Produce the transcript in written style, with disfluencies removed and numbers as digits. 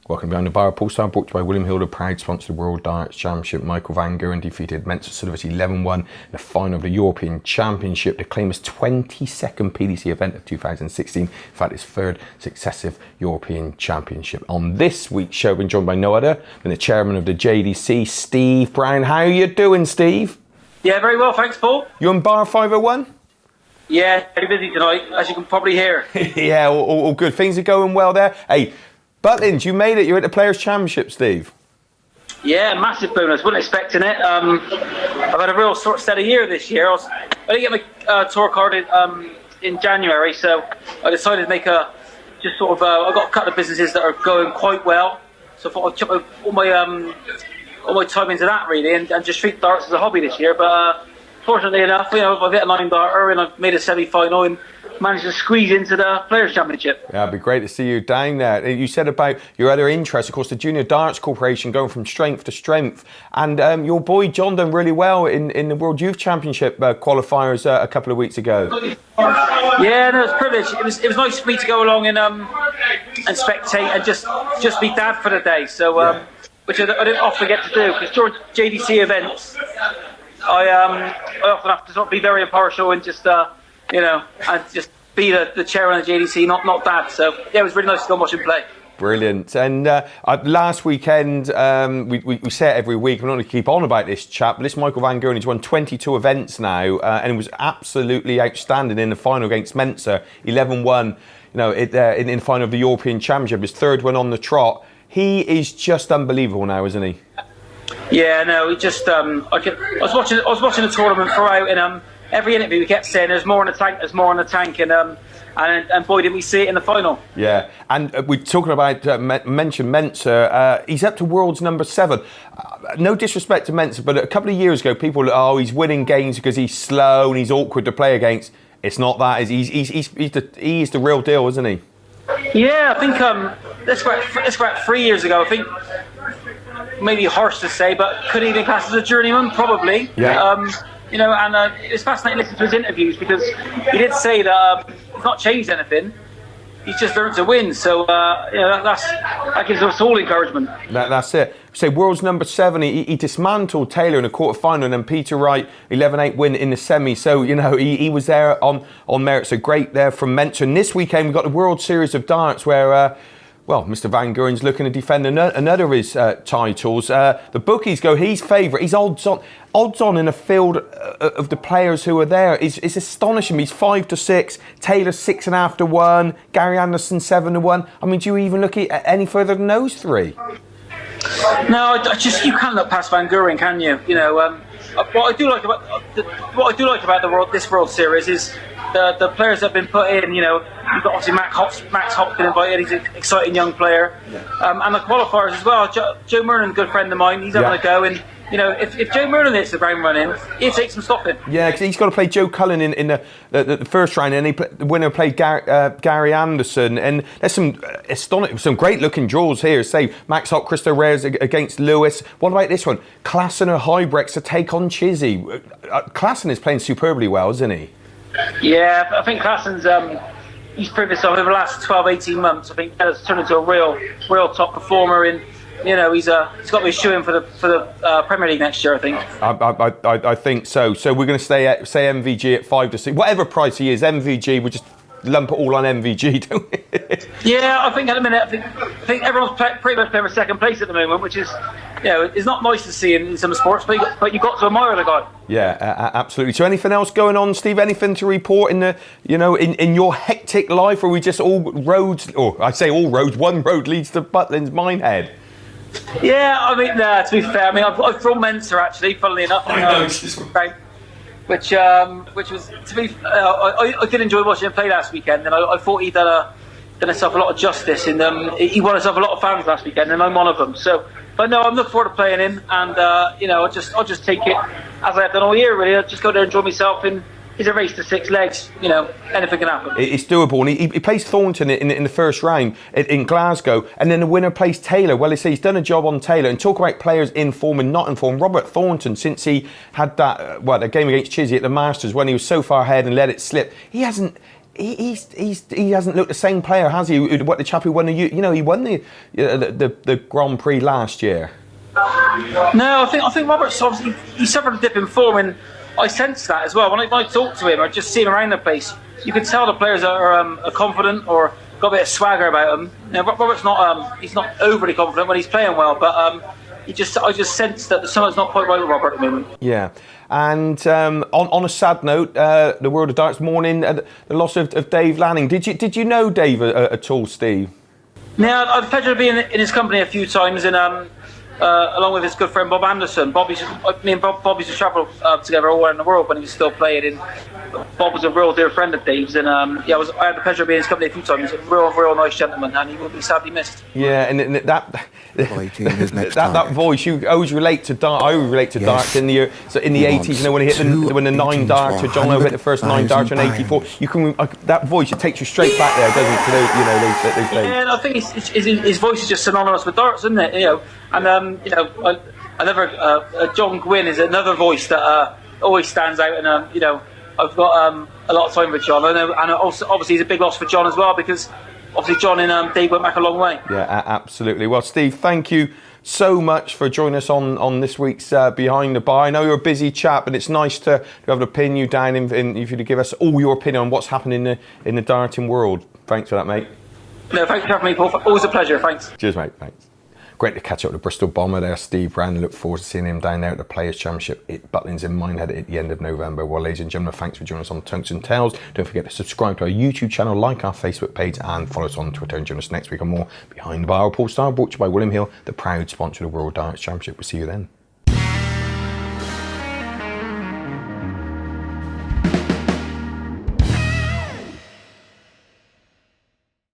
Welcome behind the bar. Paul Starr brought to you by William Hill, the proud sponsor of the World Darts Championship. Michael van Gerwens defeated Mensur Suljovic 11-1 in the final of the European Championship to claim his 22nd PDC event of 2016. In fact, his third successive European Championship. On this week's show, we've been joined by no other than the chairman of the JDC, Steve Brown. How are you doing, Steve? Yeah, very well, thanks, Paul. You on bar 501? Yeah, very busy tonight, as you can probably hear. Yeah, all good. Things are going well there. Hey, Butlins, you made it. You're at the Players' Championship, Steve. Yeah, massive bonus. Wasn't expecting it. I've had a real sort of steady year this year. I didn't get my tour card in January, so I decided to make I've got a couple of businesses that are going quite well, so I thought I'd chuck all my time into that really, and just treat darts as a hobby this year. But fortunately enough, I've hit a 9-darter and I've made a semi-final and managed to squeeze into the Players' Championship. Yeah, it'd be great to see you down there. You said about your other interests, of course, the Junior Darts Corporation going from strength to strength, and your boy John done really well in the World Youth Championship qualifiers a couple of weeks ago. Yeah, no, it's a privilege. It was nice for me to go along and spectate and just be dad for the day. So, which I didn't often get to do, because during JDC events, I often have to sort of be very impartial and just and just be the chair on the JDC, not dad. So yeah, it was really nice to go and watch him play. Brilliant. And last weekend, we say it every week, we're not going to keep on about this chap, but this Michael van Gerwens, he's won 22 events now, and it was absolutely outstanding in the final against Mensur, 11-1, in the final of the European Championship, his third one on the trot. He is just unbelievable now, isn't he? Yeah, no, he just, I was watching the tournament throughout, and every interview we kept saying there's more in the tank, and boy did we see it in the final. Yeah, and we're talking about mentioned Mensur. He's up to world's number 7. No disrespect to Mensur, but a couple of years ago, people he's winning games because he's slow and he's awkward to play against. It's not that. He's the real deal, isn't he? Yeah, I think that's about 3 years ago. I think maybe harsh to say, but could he be classed as a journeyman? Probably. Yeah. And it was fascinating to listen to his interviews, because he did say that he's not changed anything. He's just learned to win. So that gives us all encouragement. That's it. So world's number 7. He dismantled Taylor in a quarter-final, and then Peter Wright 11-8 win in the semi. So he was there on merit. So great there from Mensur. And this weekend we've got the World Series of Darts, where Mr. Van Gerwens looking to defend another of his titles. The bookies go, he's favourite. He's odds on in a field of the players who are there. It's astonishing. He's 5-6. Taylor 6.5 to 1. Gary Anderson 7 to 1. I mean, do you even look at any further than those three? No, you can't look past Van Gerwens, can you? What I do like about this World Series is the players that have been put in. You've got obviously Max Hop's been invited. He's an exciting young player, and the qualifiers as well. Joe Mernon, good friend of mine, he's having a go, and if Joe Mernon hits the ground running, it takes some stopping. Yeah, because he's got to play Joe Cullen in the first round, and the winner played Gary Anderson, and there's some great looking draws here. Say Max Hop, Christo Reyes against Lewis. What about this one? Klassen or Hybrex to take on Chizzy. Klassen is playing superbly well, isn't he? Yeah, I think Klassen's he's proved himself over the last 12-18 months. I think he's turned into a real top performer. And he's got to be shooing for the Premier League next year, I think. I think so. So we're going to say MVG at 5-6, whatever price he is. MVG, we just lump it all on MVG, don't we? Yeah, I think at the minute, I think everyone's pretty much playing for second place at the moment, which is, it's not nice to see in some sports, but you've got to admire the guy. Yeah, absolutely. So anything else going on, Steve? Anything to report in in your hectic life, or are we just all roads, or I say all roads, one road leads to Butlins Minehead? Yeah, I mean, to be fair, I've drawn Mensur actually, funnily enough. I know. Which was, to be, I did enjoy watching him play last weekend, and I thought he'd done himself a lot of justice. He won himself a lot of fans last weekend, and I'm one of them. So, but no, I'm looking forward to playing him, and I'll just take it as I have done all year. Really, I'll just go there and enjoy myself. And it's a race to 6 legs. Anything can happen. It's doable, and he plays Thornton in the first round in Glasgow, and then the winner plays Taylor. Well, he's done a job on Taylor. And talk about players in form and not in form. Robert Thornton, since he had that game against Chizzy at the Masters when he was so far ahead and let it slip, he hasn't he hasn't looked the same player, has he? What the chap who won he won the Grand Prix last year. No, I think Roberts obviously he suffered a dip in form, and I sensed that as well. When I talk to him or just see him around the place, you can tell the players are confident or got a bit of swagger about them. Robert's not he's not overly confident when he's playing well, but I just sense that something's not quite right with Robert at the moment. Yeah, and on a sad note, the World of Darts morning, the loss of Dave Lanning. Did you know Dave at all, Steve? Yeah, I've had the pleasure of being in his company a few times, and along with his good friend Bob Anderson. Me and Bob used to travel together all around the world when he was still playing. And Bob was a real dear friend of Dave's, and I had the pleasure of being in his company a few times. He's a real nice gentleman, and he will be sadly missed. Yeah, and that voice, you always relate to dart. I always relate to darts in the 80s. When he hit when the 9 darts, John Lowe hit the first 9 darts in '84. You can that voice. It takes you straight back there, doesn't it? To those days. Yeah, and I think his voice is just synonymous with darts, isn't it? And John Gwynn is another voice that always stands out, and I've got a lot of time with John, and also obviously he's a big loss for John as well, because obviously John and Dave went back a long way. Yeah, absolutely. Well, Steve, thank you so much for joining us on this week's Behind the Bar. I know you're a busy chap, and it's nice to have to pin you down and for you to give us all your opinion on what's happening in the darting world. Thanks for that, mate. No, thanks for having me, Paul. Always a pleasure. Thanks. Cheers, mate. Thanks. Great to catch up with the Bristol Bomber there, Steve Brown. Look forward to seeing him down there at the Players' Championship at Butlins in Minehead at the end of November. Well, ladies and gentlemen, thanks for joining us on Tongues and Tales. Don't forget to subscribe to our YouTube channel, like our Facebook page, and follow us on Twitter. And join us next week on more Behind the Bar with Paul Starr, brought to you by William Hill, the proud sponsor of the World Darts Championship. We'll see you then.